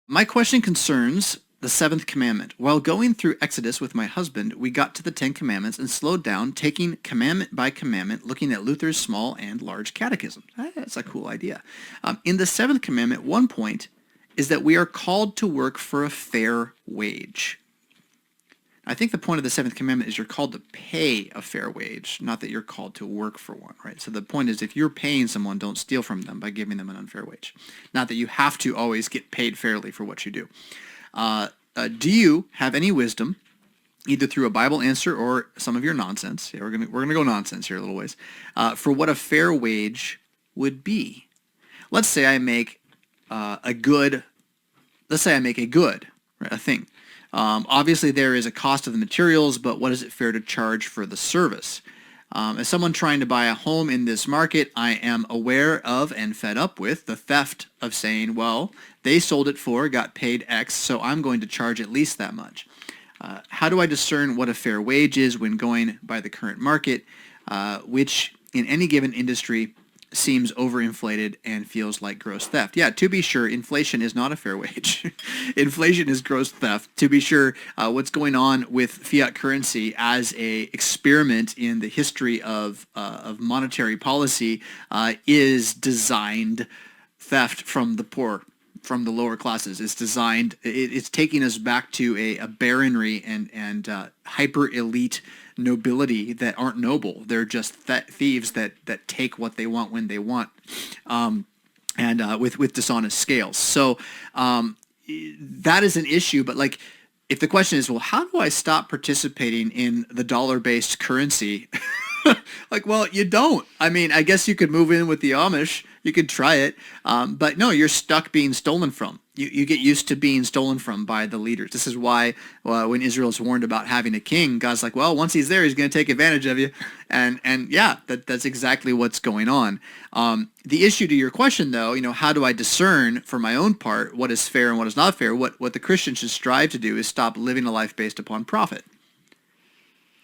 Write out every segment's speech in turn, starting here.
My question concerns the seventh commandment. While going through Exodus with my husband, we got to the Ten Commandments and slowed down, taking commandment by commandment, looking at Luther's small and large catechisms. That's a cool idea. In the seventh commandment, one point is that we are called to work for a fair wage. I think the point of the seventh commandment is you're called to pay a fair wage, not that you're called to work for one, right? So the point is if you're paying someone, don't steal from them by giving them an unfair wage. Not that you have to always get paid fairly for what you do. Do you have any wisdom, either through a Bible answer or some of your nonsense? Yeah, we're gonna go nonsense here a little ways, for what a fair wage would be. Let's say I make a good, right, a thing. Obviously, there is a cost of the materials, but what is it fair to charge for the service? As someone trying to buy a home in this market, I am aware of and fed up with the theft of saying, well, they sold it for, got paid X, so I'm going to charge at least that much. How do I discern what a fair wage is when going by the current market, which in any given industry seems overinflated and feels like gross theft? Yeah, to be sure, inflation is not a fair wage. Inflation is gross theft. To be sure, what's going on with fiat currency as a experiment in the history of monetary policy is designed theft from the poor, from the lower classes. It's designed, it's taking us back to a baronry and hyper elite nobility that aren't noble. They're just thieves that take what they want when they want, and with dishonest scales. So that is an issue. But like, if the question is, well, how do I stop participating in the dollar-based currency? Like, well, you don't. I mean, I guess you could move in with the Amish. You could try it. But no, you're stuck being stolen from. You get used to being stolen from by the leaders. This is why when Israel is warned about having a king, God's like, well, once he's there, he's going to take advantage of you. And yeah, that's exactly what's going on. The issue to your question, though, how do I discern for my own part what is fair and what is not fair? What the Christian should strive to do is stop living a life based upon profit.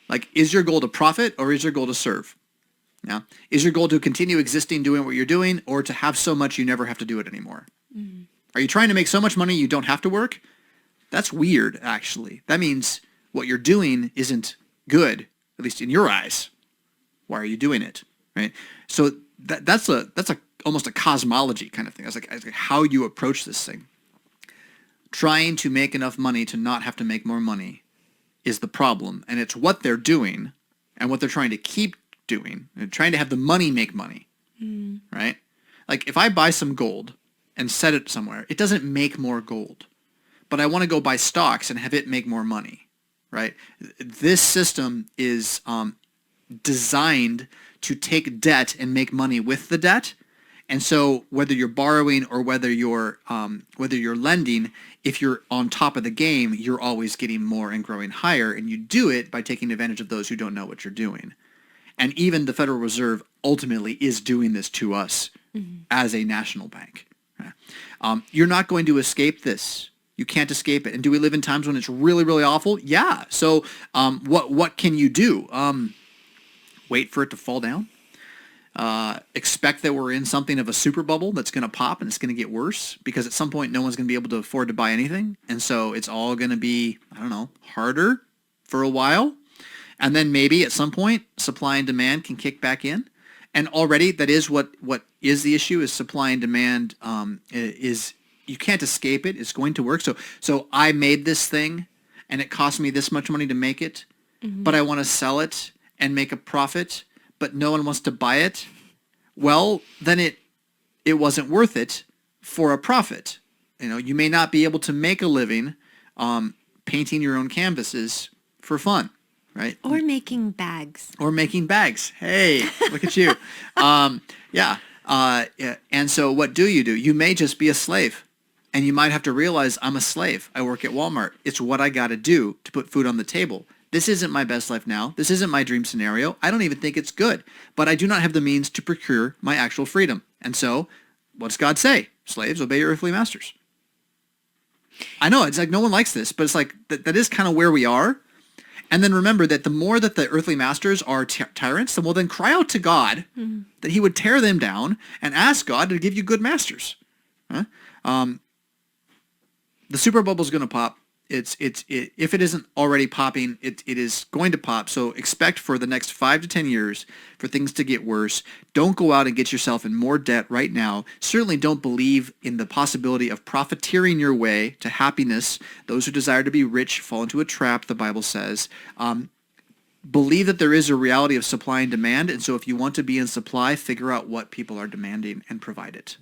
Like, is your goal to profit or is your goal to serve? Yeah. Is your goal to continue existing doing what you're doing, or to have so much you never have to do it anymore? Mm-hmm. Are you trying to make so much money you don't have to work? That's weird, actually. That means what you're doing isn't good, at least in your eyes. Why are you doing it? Right? So that's almost a cosmology kind of thing. It's like how you approach this thing. Trying to make enough money to not have to make more money is the problem, and it's what they're doing and what they're trying to keep doing, and trying to have the money make money, right? Like, if I buy some gold and set it somewhere, it doesn't make more gold, but I want to go buy stocks and have it make more money, right? This system is designed to take debt and make money with the debt. And so whether you're borrowing or whether you're lending, if you're on top of the game, you're always getting more and growing higher, and you do it by taking advantage of those who don't know what you're doing. And even the Federal Reserve ultimately is doing this to us as a national bank. You're not going to escape this. You can't escape it. And do we live in times when it's really, really awful? Yeah. So what can you do? Wait for it to fall down? Expect that we're in something of a super bubble that's going to pop and it's going to get worse, because at some point no one's going to be able to afford to buy anything. And so it's all going to be, harder for a while. And then maybe at some point supply and demand can kick back in. And already that is what is the issue, is supply and demand is, you can't escape it. It's going to work. So I made this thing and it cost me this much money to make it, but I want to sell it and make a profit, but no one wants to buy it. Well, then it wasn't worth it for a profit. You may not be able to make a living painting your own canvases for fun, right? Or making bags. Hey, look at you. Yeah. And so what do? You may just be a slave, and you might have to realize, I'm a slave. I work at Walmart. It's what I got to do to put food on the table. This isn't my best life now. This isn't my dream scenario. I don't even think it's good, but I do not have the means to procure my actual freedom. And so what does God say? Slaves, obey your earthly masters. I know it's like no one likes this, but it's like that is kind of where we are. And then remember that the more that the earthly masters are tyrants, then we'll then cry out to God that he would tear them down and ask God to give you good masters. The super bubble is going to pop. If it isn't already popping, it is going to pop. So expect for the next 5 to 10 years for things to get worse. Don't go out and get yourself in more debt right now. Certainly don't believe in the possibility of profiteering your way to happiness. Those who desire to be rich fall into a trap, the Bible says. Believe that there is a reality of supply and demand, and so if you want to be in supply, figure out what people are demanding and provide it.